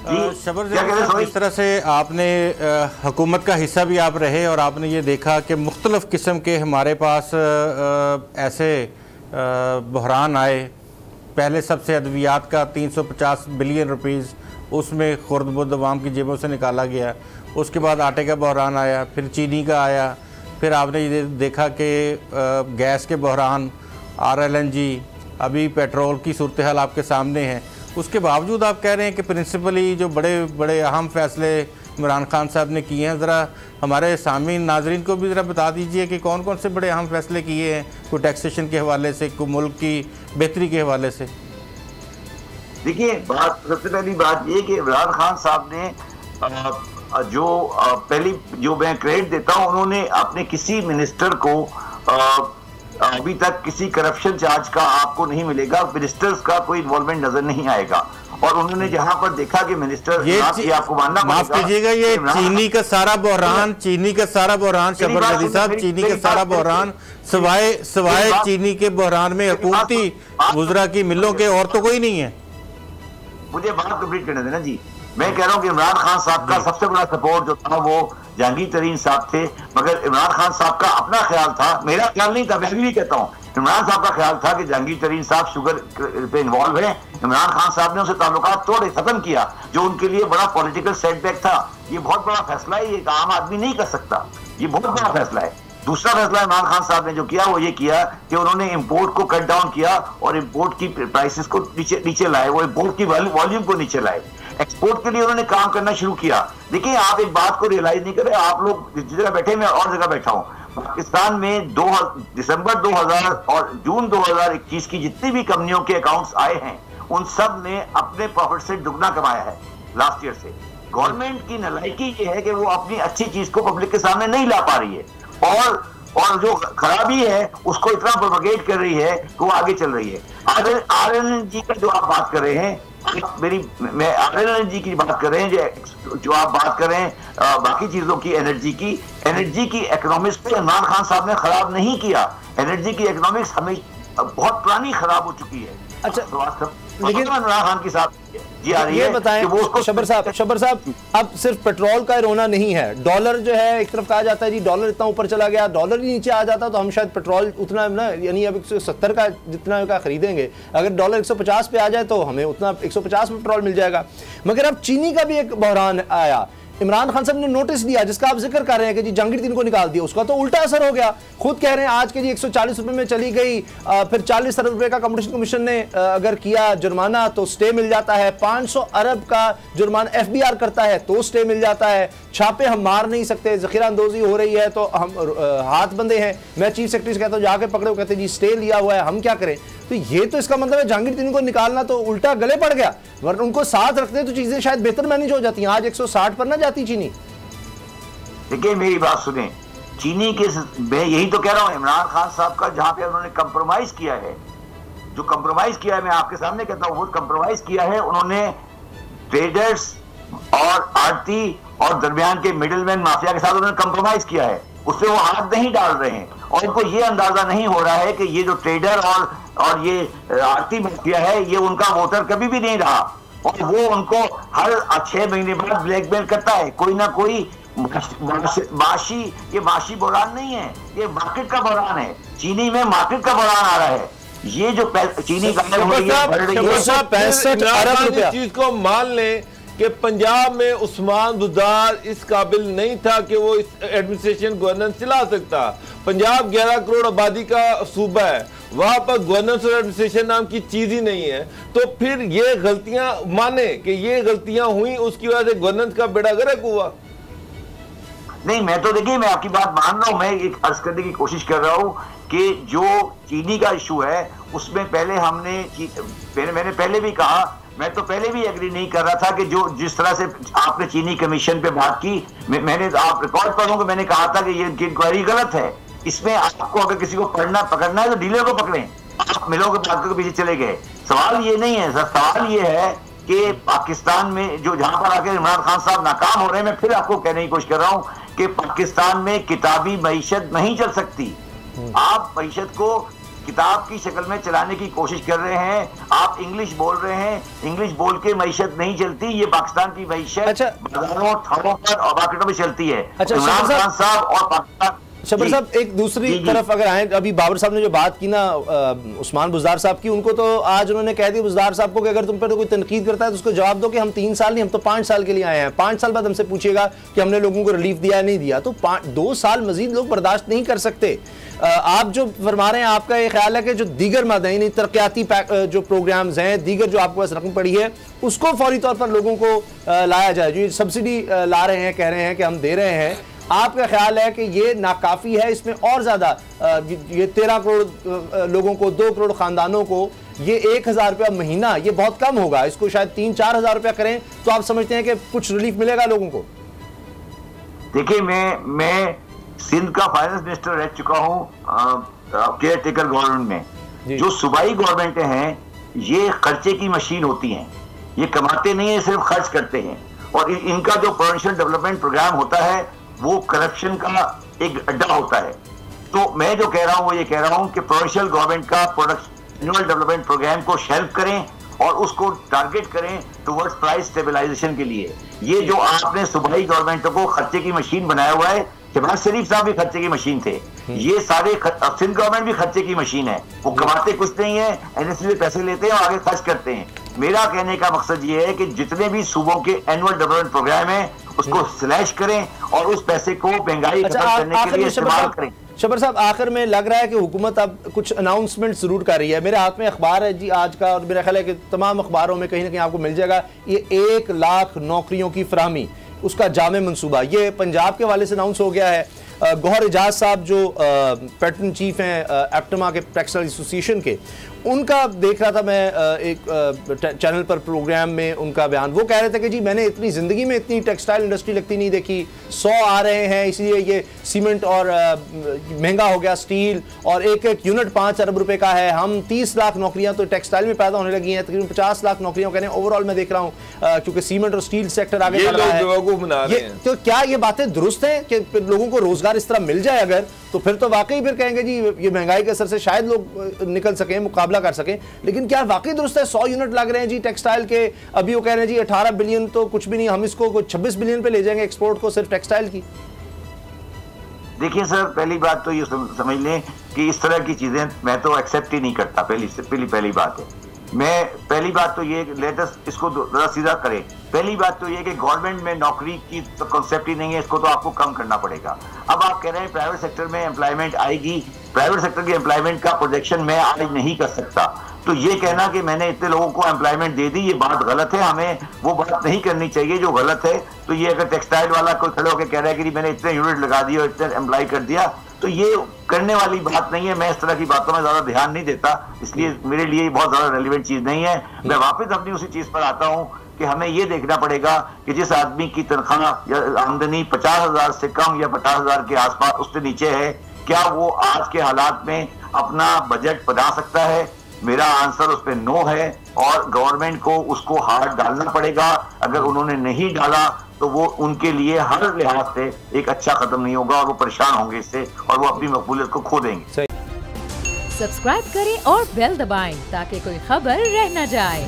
शबर जिस तरह से आपने हुकूमत का हिस्सा भी आप रहे और आपने ये देखा कि मुख्तलिफ़ किस्म के हमारे पास ऐसे बहरान आए। पहले सबसे अद्वियात का 350 बिलियन रुपीज़ उसमें खुर्द-बुर्द अवाम की जेबों से निकाला गया। उसके बाद आटे का बहरान आया, फिर चीनी का आया, फिर आपने ये देखा कि गैस के बहरान, RLNG, अभी पेट्रोल की सूरत हाल आपके सामने है। उसके बावजूद आप कह रहे हैं कि प्रिंसिपली जो बड़े बड़े अहम फैसले इमरान खान साहब ने किए हैं, ज़रा हमारे सामीन नाजरीन को भी ज़रा बता दीजिए कि कौन कौन से बड़े अहम फैसले किए हैं, कोई टैक्सेशन के हवाले से, कोई मुल्क की बेहतरी के हवाले से। देखिए, बात सबसे पहली बात ये कि इमरान खान साहब ने पहली जो मैं क्रेडिट देता हूँ, उन्होंने अपने किसी मिनिस्टर को अभी तक किसी करप्शन चार्ज का आपको नहीं मिलेगा, मिनिस्टर्स का कोई इन्वॉल्वमेंट नजर नहीं आएगा। और उन्होंने जहां पर देखा कि मिनिस्टर ये आपको मानना माफ कीजिएगा, ये चीनी का सारा बहरान शबर जदी साहब, चीनी का सारा बहरान सवाए चीनी के बहरान में हुकूमती वुज़रा की मिलों के और तो कोई नहीं है। मुझे बात कंप्लीट करने देना जी। मैं कह रहा हूँ कि इमरान खान साहब का सबसे बड़ा सपोर्ट जो था वो जहांगीर तरीन साहब थे, मगर इमरान खान साहब का अपना ख्याल था, मेरा ख्याल नहीं था, मैं भी कहता हूँ इमरान साहब का ख्याल था कि जहांगीर तरीन साहब शुगर पे इन्वॉल्व है। इमरान खान साहब ने उनसे ताल्लुकात तोड़े, खत्म किया, जो उनके लिए बड़ा पॉलिटिकल सेटबैक था। ये बहुत बड़ा फैसला है, ये एक आम आदमी नहीं कर सकता, ये बहुत बड़ा फैसला है। दूसरा फैसला इमरान खान साहब ने जो किया वो ये किया कि उन्होंने इंपोर्ट को कट डाउन किया और इंपोर्ट की प्राइसेस को नीचे लाए, वो इंपोर्ट की वॉल्यूम को नीचे लाए। एक्सपोर्ट के लिए उन्होंने काम करना शुरू किया। देखिए, आप एक बात को रियलाइज नहीं कर रहे, आप लोग जिस जगह बैठे, मैं और जगह बैठा हूं। पाकिस्तान में दिसंबर 2000 और जून 2021 की जितनी भी कंपनियों के अकाउंट्स आए हैं, उन सब ने अपने प्रॉफिट से दुगना कमाया है लास्ट ईयर से। गवर्नमेंट की नालायकी ये है कि वो अपनी अच्छी चीज को पब्लिक के सामने नहीं ला पा रही है, और जो खराबी है उसको इतना प्रोपगेट कर रही है कि वो आगे चल रही है। RLNG का जो आप बात कर रहे हैं, मैं RLNG की बात कर रहे हैं, जो आप बात कर रहे हैं बाकी चीजों की, एनर्जी की इकोनॉमिक्स पे इमरान खान साहब ने खराब नहीं किया। एनर्जी की इकोनॉमिक्स हमें बहुत पुरानी खराब हो चुकी है। अच्छा, लेकिन इमरान खान के साथ ये बताएं शबर साहब, अब सिर्फ पेट्रोल का रोना नहीं है। डॉलर जो है, एक तरफ कहा जाता है जी डॉलर इतना ऊपर चला गया, डॉलर ही नीचे आ जाता तो हम शायद पेट्रोल उतना ना, यानी अब 170 का जितना का खरीदेंगे, अगर डॉलर 150 पे आ जाए तो हमें उतना 150 में पेट्रोल मिल जाएगा। मगर अब चीनी का भी एक बहरान आया, इमरान खान साहब ने नोटिस दिया, जिसका आप जिक्र कर रहे हैं कि जी जहांगीर तरीन को निकाल दिया, उसका तो उल्टा असर हो गया। खुद कह रहे हैं आज के जी 140 रुपए में चली गई, फिर 40 अरब रुपए का कंपटीशन कमीशन ने अगर किया जुर्माना तो स्टे मिल जाता है, 500 अरब का जुर्माना FBR करता है तो स्टे मिल जाता है, छापे हम मार नहीं सकते, जखीरा अंदोजी हो रही है तो हम हाथ बंदे हैं। मैं चीफ सेक्रेटरी से कहता हूँ जाके पकड़े, कहते जी स्टे लिया हुआ है, हम क्या करें। तो ये तो इसका मतलब है जहांगीर तरीन को निकालना तो उल्टा गले पड़ गया, वरना उनको साथ रखते तो चीजें शायद बेहतर मैनेज हो जाती हैं। आज 160 पर ना जाती चीनी। देखिए, मेरी बात सुने, चीनी के मैं यही तो कह रहा हूं, इमरान खान साहब का जहां पे उन्होंने कंप्रोमाइज किया है, जो कंप्रोमाइज किया है, मैं आपके सामने कहता हूं, वो कंप्रोमाइज किया है उन्होंने ट्रेडर्स और आड़ती और दरमियान के मिडिलमैन माफिया के साथ उन्होंने कंप्रोमाइज किया है। उससे वो हाथ नहीं डाल रहे हैं और इनको ये अंदाजा नहीं हो रहा है कि ये जो ट्रेडर और ये आड़ती माफिया है, ये उनका वोटर कभी भी नहीं रहा, और वो उनको हर 6 महीने बाद ब्लैकमेल करता है। कोई ना कोई ये माशी बहरान नहीं है, ये मार्केट का बहरान है। चीनी में मार्केट का बहरान आ रहा है। ये जो चीनी का चीज को मान लें कि पंजाब में उस्मान बुज़दार इस काबिल नहीं था कि वो इस एडमिनिस्ट्रेशन गवर्नेंस चला सकता। पंजाब 11 करोड़ आबादी का सूबा है, वहां पर गवर्नेंस और एडमिनिस्ट्रेशन नाम की चीज ही नहीं है। तो फिर ये गलतियां माने कि ये गलतियां हुई, उसकी वजह से गवर्नेंस का बेड़ा गर्क हुआ। नहीं, मैं तो देखिए, मैं आपकी बात मान रहा हूं, मैं एक अर्ज करने की कोशिश कर रहा हूं कि जो चीनी का इशू है उसमें पहले मैंने पहले भी कहा, मैं तो पहले भी एग्री नहीं कर रहा था कि जो जिस तरह से आपने चीनी कमीशन पे बात की, मैंने आप रिकॉर्ड पढ़ोगे, मैंने कहा था कि ये इंक्वायरी गलत है। इसमें आपको अगर किसी को पकड़ना है तो डीलर को पकड़ें, आप मिलों के बात के पीछे चले गए। सवाल ये नहीं है सर, सवाल ये है कि पाकिस्तान में जो जहां पर आकर इमरान खान साहब नाकाम हो रहे हैं, मैं फिर आपको कहने की कोशिश कर रहा हूं कि पाकिस्तान में किताबी मईशत नहीं चल सकती। आप मईशत को किताब की शक्ल में चलाने की कोशिश कर रहे हैं। आप इंग्लिश बोल रहे हैं, इंग्लिश बोल के मईशत नहीं चलती, ये पाकिस्तान की मईशत बाजारों, थानों पर और मार्केटों में चलती है। इमरान खान साहब और पाकिस्तान। शब्बर साहब, एक दूसरी तरफ अगर आए, अभी बाबर साहब ने जो बात की ना उस्मान बुज़दार साहब की, उनको तो आज उन्होंने कह दिया बुज़दार साहब को कि अगर तुम पर तो कोई तनकीद करता है तो उसको जवाब दो कि हम 3 साल नहीं, हम तो 5 साल के लिए आए हैं। 5 साल बाद हमसे पूछिएगा कि हमने लोगों को रिलीफ दिया नहीं दिया, तो 2 साल मजीद लोग बर्दाश्त नहीं कर सकते। आप जो फरमा रहे हैं, आपका ये ख्याल है कि जो दीगर मदनी तरक्याती जो प्रोग्राम्स हैं, दीगर जो आपके पास रकम पड़ी है, उसको फौरी तौर पर लोगों को लाया जाए। जो सब्सिडी ला रहे हैं, कह रहे हैं कि हम दे रहे हैं, आपका ख्याल है कि ये नाकाफी है? इसमें और ज्यादा ये 13 करोड़ लोगों को, 2 करोड़ खानदानों को ये 1000 रुपया महीना, ये बहुत कम होगा। इसको शायद 3-4 हज़ार रुपया करें तो आप समझते हैं कि कुछ रिलीफ मिलेगा लोगों को? देखिए, मैं सिंध का फाइनेंस मिनिस्टर रह चुका हूँ केयर टेकर गवर्नमेंट में। जो सूबाई गवर्नमेंटें हैं, ये खर्चे की मशीन होती हैं, ये कमाते नहीं है, सिर्फ खर्च करते हैं। और इनका जो प्रोविंशियल डेवलपमेंट प्रोग्राम होता है वो करप्शन का एक अड्डा होता है। तो मैं जो कह रहा हूं वो ये कह रहा हूं कि प्रोविंशियल गवर्नमेंट का एनुअल डेवलपमेंट प्रोग्राम को शेल्फ करें और उसको टारगेट करें टुवर्ड्स प्राइस स्टेबलाइजेशन के लिए। ये जो आपने सूबाई गवर्नमेंटों को खर्चे की मशीन बनाया हुआ है, शहबाज शरीफ साहब भी खर्चे की मशीन थे, ये सारे सिंध गवर्नमेंट भी खर्चे की मशीन है। वो कमाते कुछ नहीं है, एनएससी से पैसे लेते हैं और आगे खर्च करते हैं। मेरा कहने का मकसद ये है कि जितने भी सूबों के एनुअल डेवलपमेंट प्रोग्राम है उसको स्लैश करें और उस पैसे को महंगाई खत्म करने के लिए इस्तेमाल करें। शब्बर साहब, आखिर में लग रहा है कि हुकूमत अब कुछ अनाउंसमेंट जरूर कर रही है। मेरे हाथ में अखबार है जी आज का, और मेरा ख्याल है कि तमाम अखबारों में कहीं ना कहीं आपको मिल जाएगा। ये 1 लाख नौकरियों की फराहमी, उसका जामे मनसूबा, ये पंजाब के वाले से अनाउंस हो गया है। गौहर एजाज साहब जो पैटर्न चीफ हैं एप्टमा के टेक्सटाइल एसोसिएशन के, उनका देख रहा था मैं एक चैनल पर प्रोग्राम में उनका बयान। वो कह रहे थे कि जी मैंने इतनी ज़िंदगी में इतनी टेक्सटाइल इंडस्ट्री लगती नहीं देखी, 100 आ रहे हैं, इसलिए ये सीमेंट और महंगा हो गया स्टील, और एक यूनिट 5 अरब रुपए का है। हम 30 लाख नौकरियां तो टेक्सटाइल में पैदा होने लगी हैं, तकरीबन 50 लाख नौकरियां कहने ओवरऑल मैं देख रहा हूँ, क्योंकि सीमेंट और स्टील सेक्टर आगे बढ़ रहा है। तो क्या ये बातें दुरुस्त हैं कि लोगों को रोजगार इस तरह मिल जाए अगर, तो फिर तो वाकई फिर कहेंगे जी ये महंगाई के असर से शायद लोग निकल सकें, मुकाबला कर सकें। लेकिन क्या वाकई दुरुस्त है 100 यूनिट लग रहे हैं जी टेक्सटाइल के? अभी वो कह रहे हैं जी 18 बिलियन तो कुछ भी नहीं, हम इसको 26 बिलियन पे ले जाएंगे एक्सपोर्ट को, सिर्फ टेक्सटाइल की। देखिए सर, पहली बात तो ये समझ लें कि इस तरह की चीजें मैं तो एक्सेप्ट ही नहीं करता। पहली बात है, मैं पहली बात तो ये लेटेस्ट इसको जरा सीधा करें। पहली बात तो ये कि गवर्नमेंट में नौकरी की तो कॉन्सेप्ट ही नहीं है, इसको तो आपको कम करना पड़ेगा। अब आप कह रहे हैं प्राइवेट सेक्टर में एम्प्लॉयमेंट आएगी, प्राइवेट सेक्टर की एम्प्लॉयमेंट का प्रोजेक्शन मैं आज नहीं कर सकता। तो ये कहना कि मैंने इतने लोगों को एम्प्लॉयमेंट दे दी, ये बात गलत है, हमें वो बात नहीं करनी चाहिए जो गलत है। तो ये अगर टेक्सटाइल वाला कोई खड़े होकर कह रहा है कि मैंने इतने यूनिट लगा दिए और इतने एम्प्लॉय कर दिया, तो ये करने वाली बात नहीं है। मैं इस तरह की बातों में ज्यादा ध्यान नहीं देता, इसलिए मेरे लिए बहुत ज्यादा रेलिवेंट चीज नहीं है। मैं वापस अपनी उसी चीज पर आता हूँ कि हमें ये देखना पड़ेगा कि जिस आदमी की तनख्वाह या आमदनी 50,000 से कम या 50,000 के आसपास उससे नीचे है, क्या वो आज के हालात में अपना बजट बना सकता है? मेरा आंसर उस पर नो है, और गवर्नमेंट को उसको हाथ डालना पड़ेगा। अगर उन्होंने नहीं डाला तो वो उनके लिए हर लिहाज से एक अच्छा कदम नहीं होगा और वो परेशान होंगे इससे, और वो अपनी मकबूलियत को खो देंगे। सब्सक्राइब करें और बेल दबाएं ताकि कोई खबर रह न जाए।